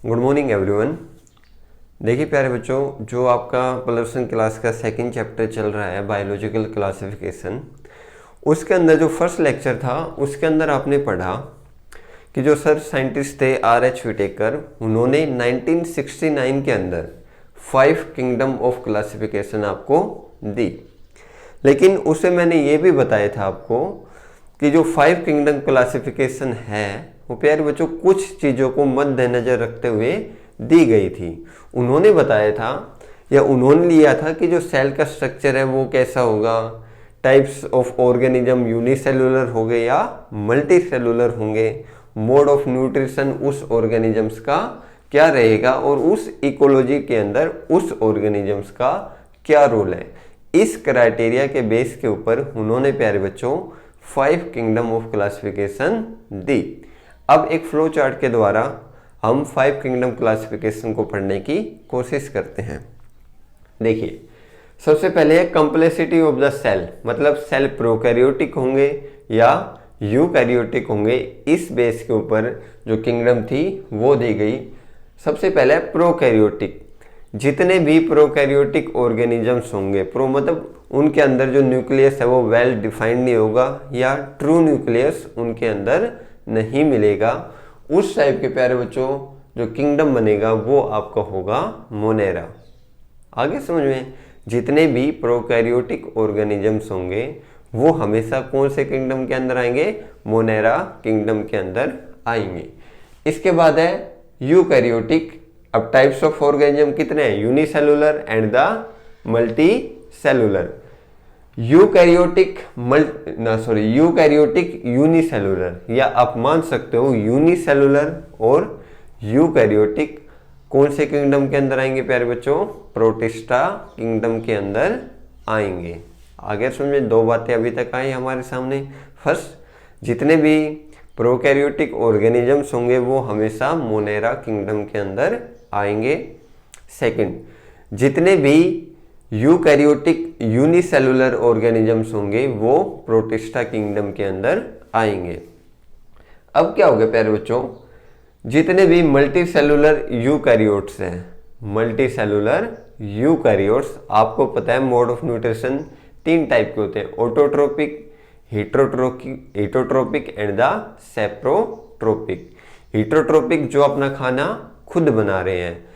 Good morning everyone. देखिए प्यारे बच्चों, जो आपका प्लस 1 क्लास का सेकंड चैप्टर चल रहा है बायोलॉजिकल क्लासिफिकेशन, उसके अंदर जो फर्स्ट लेक्चर था उसके अंदर आपने पढ़ा कि जो सर साइंटिस्ट थे R.H. विटेकर, उन्होंने 1969 के अंदर 5 किंगडम ऑफ क्लासिफिकेशन आपको दी। लेकिन उसे मैंने ये भी बताया था आपको कि जो 5 किंगडम क्लासिफिकेशन है वो प्यारे बच्चों कुछ चीज़ों को मद्देनजर रखते हुए दी गई थी। उन्होंने बताया था या उन्होंने लिया था कि जो सेल का स्ट्रक्चर है वो कैसा होगा, टाइप्स ऑफ ऑर्गेनिज्म यूनिसेलुलर होंगे या मल्टी सेलुलर होंगे, मोड ऑफ न्यूट्रिशन उस ऑर्गेनिजम्स का क्या रहेगा और उस इकोलॉजी के अंदर उस ऑर्गेनिजम्स का क्या रोल है। इस क्राइटेरिया के बेस के ऊपर उन्होंने प्यारे बच्चों 5 किंगडम ऑफ क्लासिफिकेशन दी। अब एक फ्लो चार्ट के द्वारा हम 5 किंगडम क्लासिफिकेशन को पढ़ने की कोशिश करते हैं। देखिए, सबसे पहले है कंप्लेक्सिटी ऑफ द सेल, मतलब सेल प्रोकैरियोटिक होंगे या यूकैरियोटिक होंगे। इस बेस के ऊपर जो किंगडम थी वो दी गई। सबसे पहले प्रोकैरियोटिक, जितने भी प्रोकैरियोटिक ऑर्गेनिजम्स होंगे, प्रो मतलब उनके अंदर जो न्यूक्लियस है वो वेल डिफाइंड नहीं होगा या ट्रू न्यूक्लियस उनके अंदर नहीं मिलेगा, उस टाइप के प्यारे बच्चों जो किंगडम बनेगा वो आपका होगा मोनेरा। आगे समझ में, जितने भी प्रोकैरियोटिक ऑर्गेनिजम्स होंगे वो हमेशा कौन से किंगडम के अंदर आएंगे? मोनेरा किंगडम के अंदर आएंगे। इसके बाद है यूकैरियोटिक। अब टाइप्स ऑफ ऑर्गेनिज्म कितने हैं? Unicellular and the multi cellular. Eukaryotic eukaryotic unicellular, या आप मान सकते हो यूनिसेलुलर और यूकैरियोटिक कौन से किंगडम के अंदर आएंगे प्यारे बच्चों? प्रोटिस्टा किंगडम के अंदर आएंगे। आगे समझे, दो बातें अभी तक आई हमारे सामने। फर्स्ट, जितने भी प्रोकैरियोटिक ऑर्गेनिजम्स होंगे वो हमेशा मोनेरा किंगडम के अंदर आएंगे। सेकंड, जितने भी यूकैरियोटिक यूनिसेलुलर ऑर्गेनिजम्स होंगे वो प्रोटिस्टा किंगडम के अंदर आएंगे। अब क्या हो गया प्यारे बच्चों, जितने भी मल्टी सेलुलर यूकैरियोट्स हैं, मल्टी सेलुलर यूकैरियोट्स, आपको पता है मोड ऑफ न्यूट्रिशन 3 टाइप के होते हैं, autotrophic, heterotrophic and the saprotrophic. Heterotrophic जो अपना खाना खुद बना रहे हैं,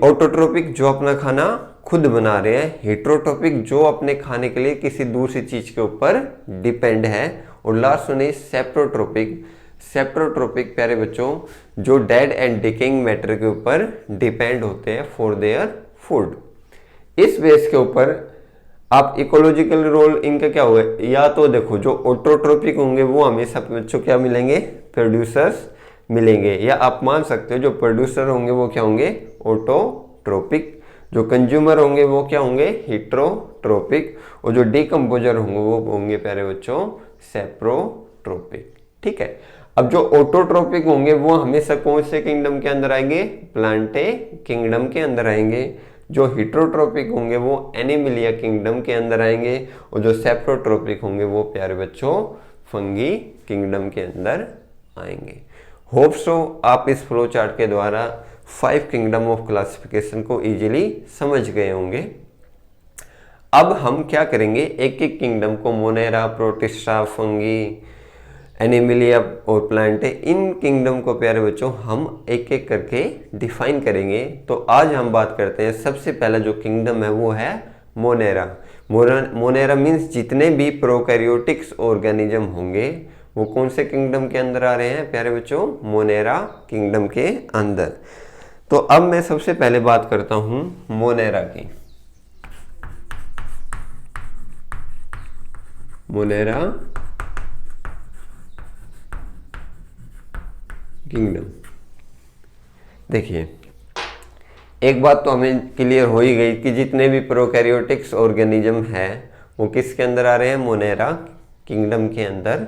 ऑटोट्रोपिक जो अपना खाना खुद बना रहे हैं, हेटरोट्रोपिक जो अपने खाने के लिए किसी दूसरी चीज के ऊपर डिपेंड है, और लास्ट सुनिए सेप्रोट्रोपिक। सेप्रोट्रोपिक प्यारे बच्चों जो डेड एंड डिकेइंग मैटर के ऊपर डिपेंड होते हैं फॉर देयर फूड। इस बेस के ऊपर आप इकोलॉजिकल रोल इनका क्या होगा, या तो देखो जो ऑटोट्रोपिक होंगे वो हमेशा बच्चों क्या मिलेंगे? प्रोड्यूसर्स मिलेंगे, या आप मान सकते हो जो प्रोड्यूसर होंगे वो क्या होंगे? ऑटोट्रोपिक। जो कंज्यूमर होंगे वो क्या होंगे? हेटरोट्रोपिक। और जो डिकम्पोजर होंगे वो होंगे प्यारे बच्चों सेप्रोट्रोपिक। ठीक है। अब जो ऑटोट्रोपिक होंगे वो हमेशा कौन से किंगडम के अंदर आएंगे? प्लांटे किंगडम के अंदर आएंगे। जो हेटरोट्रोपिक होंगे वो एनिमलिया किंगडम के अंदर आएंगे, और जो सेप्रोट्रोपिक होंगे वो प्यारे बच्चों फंगी किंगडम के अंदर आएंगे। होप सो आप इस फ्लो चार्ट के द्वारा 5 किंगडम ऑफ क्लासिफिकेशन को इजीली समझ गए होंगे। अब हम क्या करेंगे, एक एक किंगडम को, मोनेरा, प्रोटिस्टा, फंगी, एनिमलिया और प्लांटे, इन किंगडम को प्यारे बच्चों हम एक एक करके डिफाइन करेंगे। तो आज हम बात करते हैं, सबसे पहला जो किंगडम है वो है मोनेरा। मोनेरा मीन्स जितने भी प्रोकैरियोटिक्स ऑर्गेनिज्म होंगे वो कौन से किंगडम के अंदर आ रहे हैं प्यारे बच्चों? मोनेरा किंगडम के अंदर। तो अब मैं सबसे पहले बात करता हूं मोनेरा की। Monera kingdom. देखिए, एक बात तो हमें क्लियर हो ही गई कि जितने भी प्रोकैरियोटिक्स ऑर्गेनिज्म है वो किसके अंदर आ रहे हैं? मोनेरा किंगडम के अंदर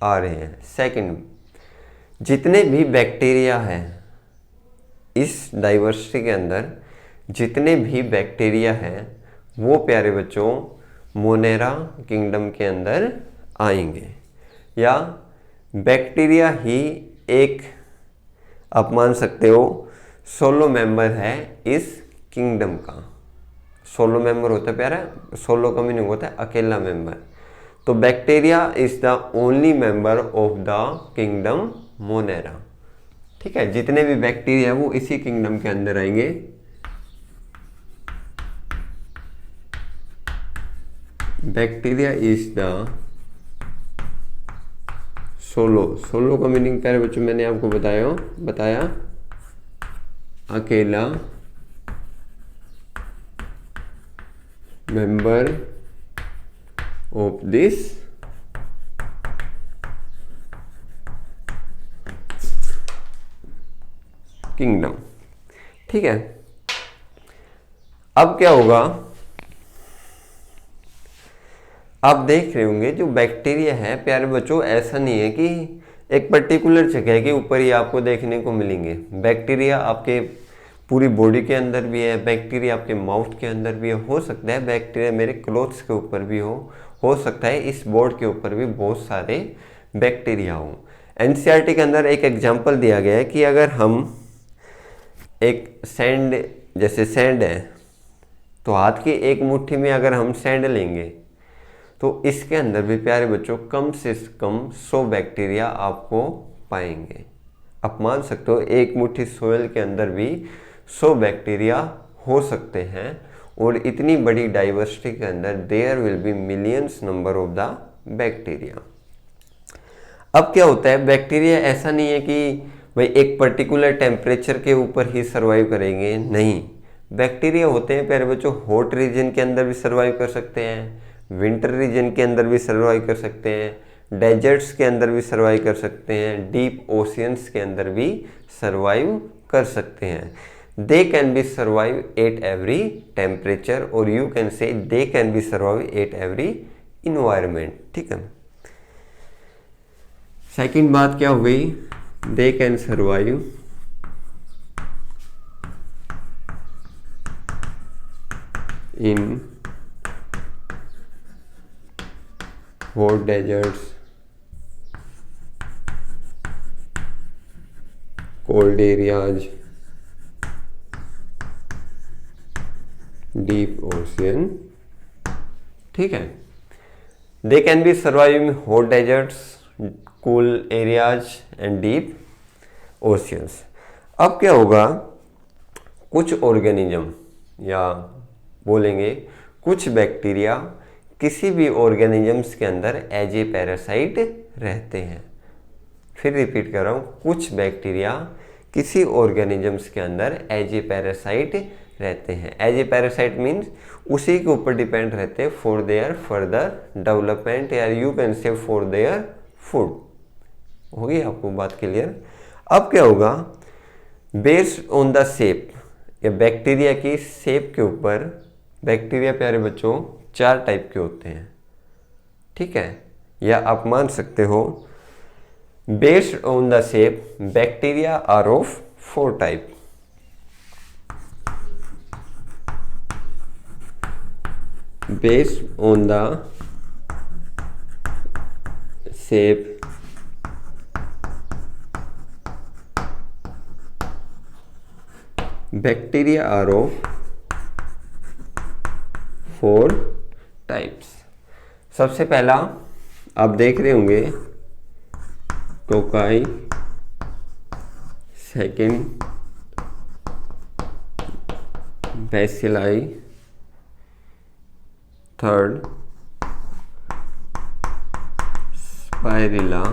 आ रहे हैं। सेकंड, जितने भी बैक्टीरिया हैं इस डाइवर्सिटी के अंदर, जितने भी बैक्टीरिया हैं वो प्यारे बच्चों मोनेरा किंगडम के अंदर आएंगे, या बैक्टीरिया ही एक आप मान सकते हो सोलो मेंबर है इस किंगडम का। सोलो मेंबर होता है प्यारा, सोलो का मीनिंग होता है अकेला मेंबर। तो bacteria is the only member of the kingdom Monera. ठीक है, जितने भी बैक्टीरिया वो इसी किंगडम के अंदर आएंगे। बैक्टीरिया इज द सोलो का मीनिंग प्यारे बच्चों मैंने आपको बताया अकेला मेंबर ऑफ दिस किंगडम। ठीक है, अब क्या होगा, आप देख रहे होंगे जो बैक्टीरिया है प्यारे बच्चों, ऐसा नहीं है कि एक पर्टिकुलर जगह के ऊपर ही आपको देखने को मिलेंगे। बैक्टीरिया आपके पूरी बॉडी के अंदर भी है, बैक्टीरिया आपके माउथ के अंदर भी है, हो सकता है बैक्टीरिया मेरे क्लोथ्स के ऊपर भी हो सकता है इस बोर्ड के ऊपर भी बहुत सारे बैक्टीरिया हो। एनसीईआरटी के अंदर एक एग्जांपल दिया गया है कि अगर हम एक जैसे सैंड है, तो हाथ की एक मुट्ठी में अगर हम सैंड लेंगे तो इसके अंदर भी प्यारे बच्चों कम से कम 100 बैक्टीरिया आपको पाएंगे। आप मान सकते हो एक मुट्ठी सोयल के अंदर भी 100 बैक्टीरिया हो सकते हैं, और इतनी बड़ी डाइवर्सिटी के अंदर there will be millions number of the bacteria. अब क्या होता है, बैक्टीरिया ऐसा नहीं है कि भाई एक पर्टिकुलर टेम्परेचर के ऊपर ही सर्वाइव करेंगे, नहीं। बैक्टीरिया होते हैं प्यारे बच्चों हॉट रीजन के अंदर भी सर्वाइव कर सकते हैं, विंटर रीजन के अंदर भी सर्वाइव कर सकते हैं, डेजर्ट्स के अंदर भी सर्वाइव कर सकते हैं, डीप ओशियंस के अंदर भी सर्वाइव कर सकते हैं। They can be survive at every temperature, और you can say they can be survive at every environment. ठीक है, सेकंड बात क्या हो गई, they can survive in hot deserts, cold areas, deep ocean। ठीक है, they can be survive in hot deserts, cool areas and deep oceans। अब क्या होगा, कुछ ऑर्गेनिज्म या बोलेंगे कुछ बैक्टीरिया किसी भी ऑर्गेनिजम्स के अंदर एज ए पैरासाइट रहते हैं। फिर रिपीट कर रहा हूँ, कुछ बैक्टीरिया किसी ऑर्गेनिजम्स के अंदर एज ए पैरासाइट रहते हैं। एज ए पैरासाइट मीन्स उसी के ऊपर डिपेंड रहते हैं फॉर देयर फर्दर डेवलपमेंट, या यू कैन से फॉर देयर फूड। होगी आपको बात क्लियर। अब क्या होगा, बेस्ड ऑन द शेप, या बैक्टीरिया की शेप के ऊपर, बैक्टीरिया प्यारे बच्चों 4 टाइप के होते हैं। ठीक है, या आप मान सकते हो based on the shape bacteria are of 4 type. Based on the shape bacteria are of 4 types. सबसे पहला आप देख रहे होंगे cocci, second bacilli, third spirilla,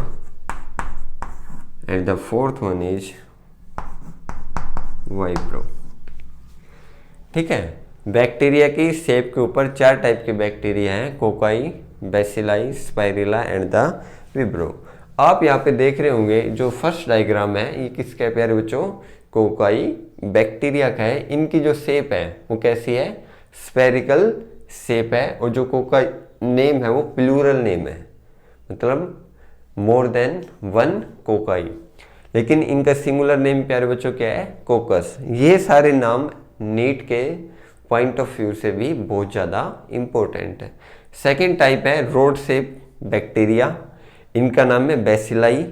and the fourth one is vibrio. ठीक है, बैक्टीरिया की शेप के ऊपर 4 टाइप के बैक्टीरिया हैं, cocci, bacilli, spirilla and the विब्रो। आप यहाँ पे देख रहे होंगे जो फर्स्ट डायग्राम है ये किसका है प्यारे बच्चों, कोकाई बैक्टीरिया का है। इनकी जो शेप है वो कैसी है, स्फेरिकल शेप है, और जो कोकाई नेम है वो प्लूरल नेम है, मतलब मोर देन 1 कोकाई। लेकिन इनका सिंगुलर नेम प्यारे बच्चों क्या है, कोकस। ये सारे नाम नीट के पॉइंट ऑफ व्यू से भी बहुत ज़्यादा इम्पोर्टेंट है। सेकेंड टाइप है रोड शेप बैक्टीरिया, इनका नाम है बैसिलाई,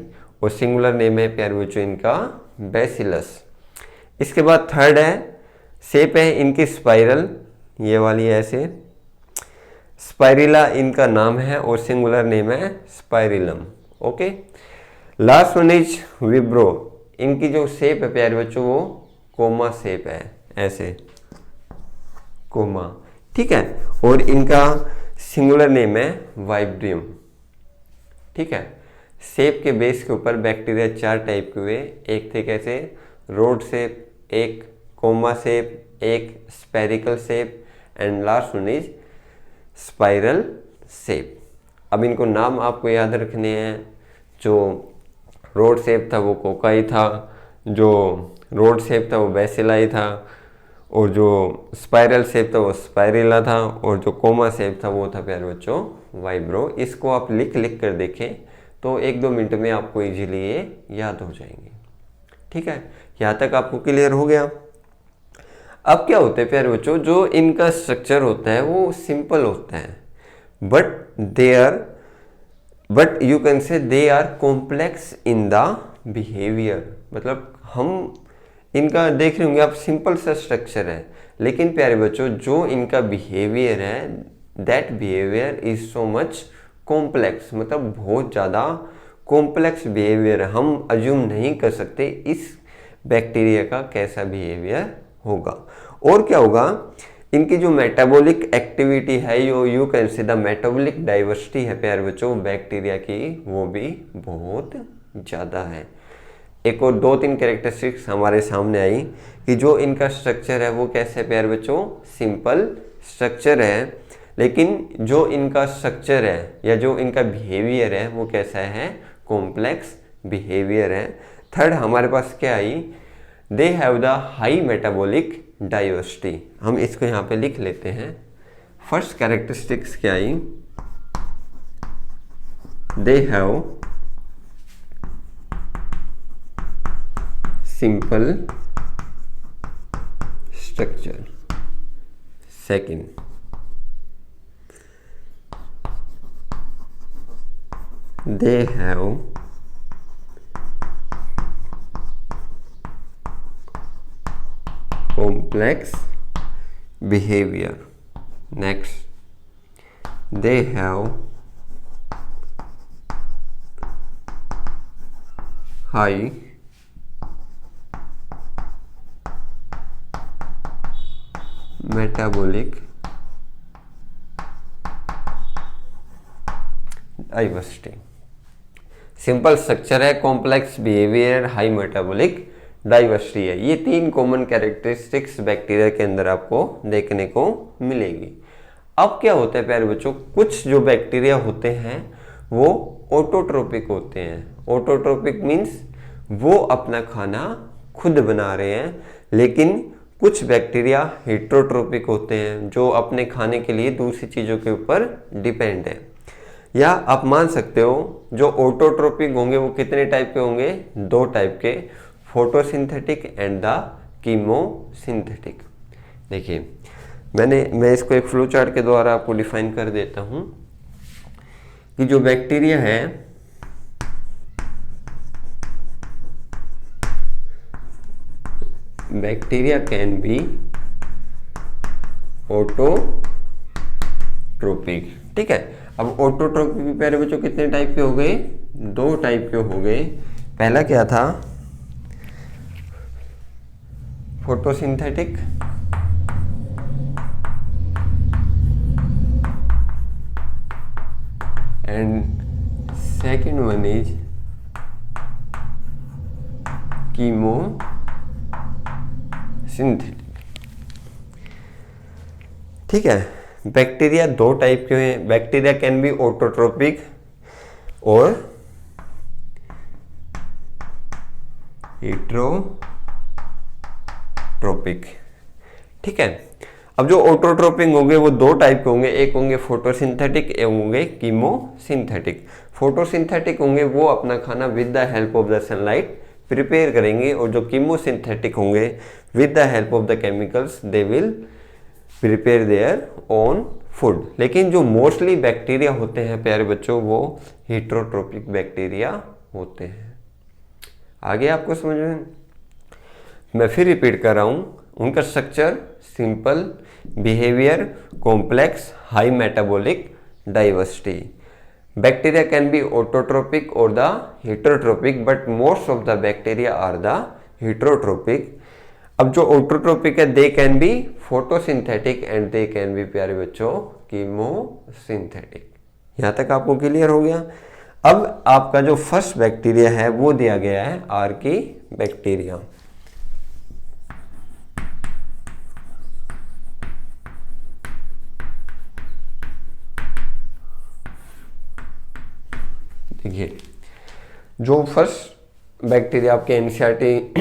और सिंगुलर नेम है प्यारे बच्चों इनका बैसिलस। इसके बाद थर्ड है, शेप है इनकी स्पाइरल, ये वाली ऐसे, स्पाइरिला इनका नाम है और सिंगुलर नेम है spirillum. Okay, last one is विब्रो, इनकी जो शेप है प्यारे बच्चों वो कोमा शेप है, ऐसे कोमा, ठीक है। और इनका सिंगुलर नेम है वाइब्रियम, ठीक है। शेप के बेस के ऊपर बैक्टीरिया 4 टाइप के हुए, एक थे कैसे रोड शेप, एक कोमा शेप, एक spherical shape and last one is spiral shape. अब इनको नाम आपको याद रखने हैं, जो रोड शेप था वो कोकाई था, जो रोड शेप था वो बैसिलाई था, और जो स्पाइरल शेप था वो स्पाइरिला था, और जो कोमा शेप था वो था प्यारे बच्चों वाइब्रो। इसको आप लिख कर देखें तो 1-2 मिनट में आपको इजीली ये याद हो जाएंगे, ठीक है। यहाँ तक आपको क्लियर हो गया। अब क्या होता है प्यारे बच्चों, जो इनका स्ट्रक्चर होता है वो सिंपल होता है, but you can say they are complex in the behaviour. मतलब हम इनका देख रहे होंगे आप, सिंपल सा स्ट्रक्चर है, लेकिन प्यारे बच्चों जो इनका बिहेवियर है, that behaviour is so much complex, मतलब बहुत ज़्यादा कॉम्प्लेक्स बिहेवियर है। हम अज्यूम नहीं कर सकते इस बैक्टीरिया का कैसा बिहेवियर होगा। और क्या होगा, इनकी जो मेटाबॉलिक एक्टिविटी है, यू कैन से द मेटाबॉलिक डाइवर्सिटी है प्यारे बच्चों बैक्टीरिया की, वो भी बहुत ज़्यादा है। एक और 2-3 कैरेक्टरिस्टिक्स हमारे सामने आई कि जो इनका स्ट्रक्चर है वो कैसे है प्यारे बच्चों, सिंपल स्ट्रक्चर है, लेकिन जो इनका स्ट्रक्चर है या जो इनका बिहेवियर है वो कैसा है, कॉम्प्लेक्स बिहेवियर है। थर्ड हमारे पास क्या आई, they have the high metabolic diversity. हम इसको यहाँ पे लिख लेते हैं। फर्स्ट कैरेक्टरिस्टिक्स क्या आई, they have simple structure. Second, they have complex behavior. Next, they have high metabolic diversity. Simple structure है, complex behaviour, high metabolic diversity है। ये 3 कॉमन कैरेक्टरिस्टिक्स बैक्टीरिया के अंदर आपको देखने को मिलेगी। अब क्या होता है प्यारे बच्चों, कुछ जो बैक्टीरिया होते हैं वो ऑटोट्रोपिक होते हैं। ऑटोट्रोपिक मीन्स वो अपना खाना खुद बना रहे हैं, लेकिन कुछ बैक्टीरिया हेट्रोट्रोपिक होते हैं जो अपने खाने के लिए दूसरी चीज़ों के ऊपर डिपेंड है। या आप मान सकते हो जो ऑटोट्रोपिक होंगे वो कितने टाइप के होंगे, 2 टाइप के, फोटोसिंथेटिक एंड द कीमोसिंथेटिक। देखिए मैं इसको एक फ्लो चार्ट के द्वारा आपको डिफाइन कर देता हूं कि जो बैक्टीरिया है बैक्टीरिया कैन बी ऑटोट्रोपिक, ठीक है। अब ऑटोट्रोपिक प्यारे बच्चों कितने टाइप के हो गए, 2 टाइप के हो गए। पहला क्या था, photosynthetic and second one is chemosynthetic, ठीक है। बैक्टीरिया 2 टाइप के हैं, बैक्टीरिया कैन बी ऑटोट्रोपिक और हेट्रोट्रोपिक, ठीक है। अब जो ऑटोट्रोपिक होंगे वो 2 टाइप के होंगे, एक होंगे फोटोसिंथेटिक, एक होंगे कीमोसिंथेटिक। फोटोसिंथेटिक होंगे वो अपना खाना with the help of the sunlight prepare करेंगे, और जो कीमोसिंथेटिक होंगे with the help of the chemicals they will prepare their own food. लेकिन जो मोस्टली बैक्टीरिया होते हैं प्यारे बच्चों वो हेट्रोट्रोपिक बैक्टीरिया होते हैं। आगे आपको समझ में, मैं फिर रिपीट कर रहा हूँ, उनका structure simple, behaviour complex, high metabolic diversity. Bacteria can be autotrophic और the heterotrophic, but most of the bacteria are the heterotrophic. अब जो ऑटोट्रोपिक है they can be photosynthetic and they can be, प्यारे बच्चों, कीमोसिंथेटिक। यहाँ तक आपको clear हो गया। अब आपका जो फर्स्ट बैक्टीरिया है वो दिया गया है आर्की बैक्टीरिया। देखिए जो फर्स्ट बैक्टीरिया आपके एनसीईआरटी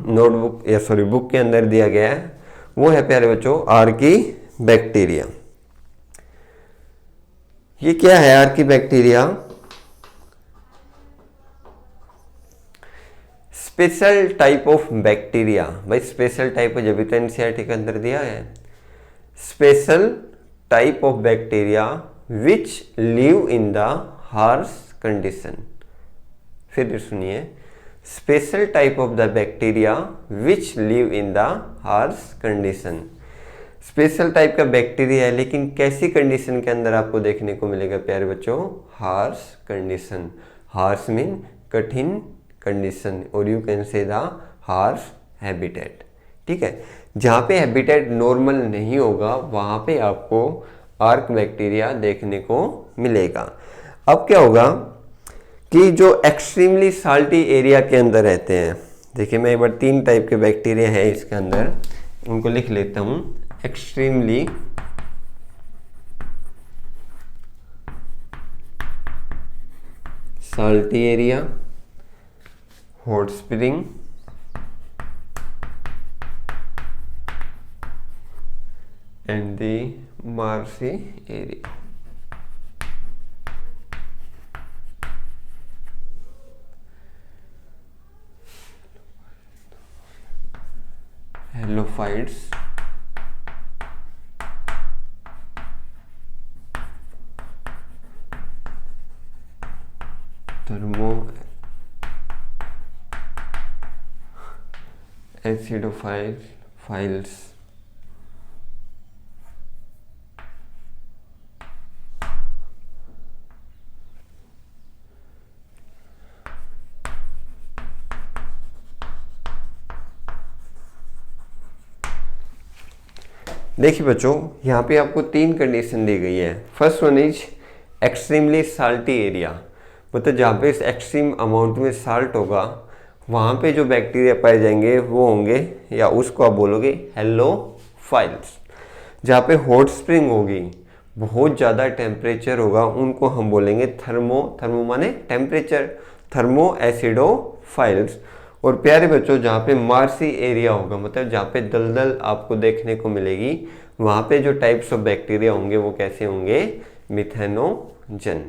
नोटबुक या सॉरी बुक के अंदर दिया गया है वो है, प्यारे बच्चों, आर्की बैक्टीरिया। ये क्या है Archie bacteria? Special type of bacteria. भाई स्पेशल टाइप जब भी तो एनसीईआरटी के अंदर दिया है। Special type of bacteria which live in the harsh condition. फिर सुनिए, special type of the bacteria which live in the harsh condition. Special type का बैक्टीरिया है, लेकिन कैसी कंडीशन के अंदर आपको देखने को मिलेगा प्यारे बच्चों? Harsh condition. हार्श मीन कठिन कंडीशन, और यू कैन से द हार्श हैबिटेट। ठीक है, जहाँ पे हैबिटेट नॉर्मल नहीं होगा वहाँ पे आपको आर्क बैक्टीरिया देखने को मिलेगा। अब क्या होगा कि जो एक्सट्रीमली साल्टी एरिया के अंदर रहते हैं, देखिए मैं एक बार 3 टाइप के बैक्टीरिया है इसके अंदर, उनको लिख लेता हूँ। Extremely salty area, hot spring, and the marshy area. Halophytes, acidophiles, देखिए बच्चों यहाँ पे आपको 3 कंडीशन दी गई है। First one is extremely salty area, मतलब जहाँ पे एक्सट्रीम अमाउंट में साल्ट होगा वहाँ पे जो बैक्टीरिया पाए जाएंगे वो होंगे, या उसको आप बोलोगे हेलोफाइल्स। जहाँ पे हॉट स्प्रिंग होगी, बहुत ज़्यादा टेम्परेचर होगा, उनको हम बोलेंगे थर्मो माने टेम्परेचर, थर्मो एसिडोफाइल्स। और प्यारे बच्चों जहाँ पे मार्सी एरिया होगा, मतलब जहाँ पे दलदल आपको देखने को मिलेगी, वहाँ पे जो टाइप्स ऑफ बैक्टीरिया होंगे वो कैसे होंगे? मिथेनोजन।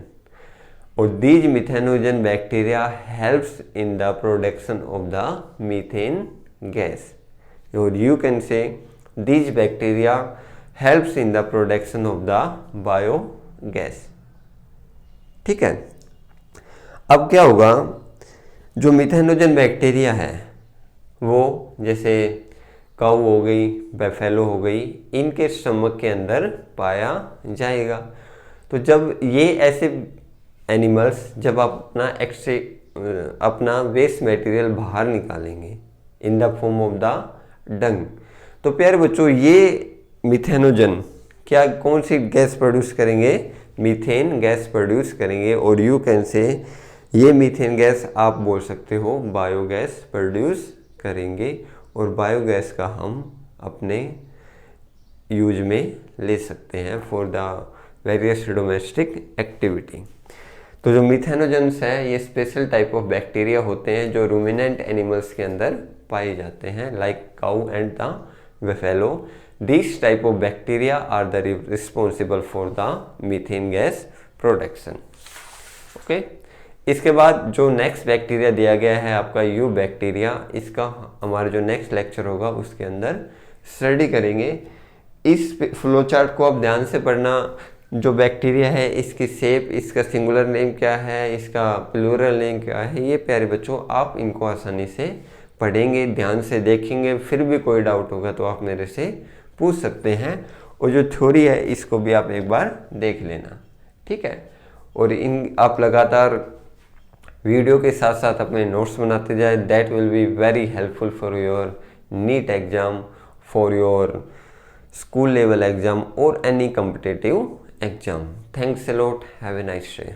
और these methanogen bacteria helps in the production of the methane gas, और you can say these bacteria helps in the production of the biogas. ठीक है, अब क्या होगा, जो मिथेनोजन बैक्टीरिया है वो जैसे काऊ हो गई, बेफेलो हो गई, इनके स्टमक के अंदर पाया जाएगा। तो जब ये ऐसे एनिमल्स जब अपना वेस्ट मटेरियल बाहर निकालेंगे in the form of the डंग, तो प्यारे बच्चों ये मिथेनोजन क्या कौन सी गैस प्रोड्यूस करेंगे? मीथेन गैस प्रोड्यूस करेंगे। और यू कैन से ये मीथेन गैस आप बोल सकते हो बायोगैस प्रोड्यूस करेंगे, और बायोगैस का हम अपने यूज में ले सकते हैं for the various domestic activity. तो जो मिथेनोजन्स है ये स्पेशल टाइप ऑफ बैक्टीरिया होते हैं जो रूमिनेंट एनिमल्स के अंदर पाए जाते हैं, like cow and the buffalo. This type of bacteria are the responsible for the methane gas production. Okay, इसके बाद जो नेक्स्ट बैक्टीरिया दिया गया है आपका यू बैक्टीरिया, इसका हमारा जो नेक्स्ट लेक्चर होगा उसके अंदर स्टडी करेंगे। इस फ्लो चार्ट को आप ध्यान से पढ़ना। जो बैक्टीरिया है इसकी शेप, इसका सिंगुलर नेम क्या है, इसका प्लूरल नेम क्या है, ये प्यारे बच्चों आप इनको आसानी से पढ़ेंगे, ध्यान से देखेंगे, फिर भी कोई डाउट होगा तो आप मेरे से पूछ सकते हैं। और जो थ्योरी है इसको भी आप एक बार देख लेना, ठीक है। और इन आप लगातार वीडियो के साथ साथ अपने नोट्स बनाते जाए, that will be very helpful for your NEET exam, for your school level exam और any competitive exam. Thanks a lot, have a nice day.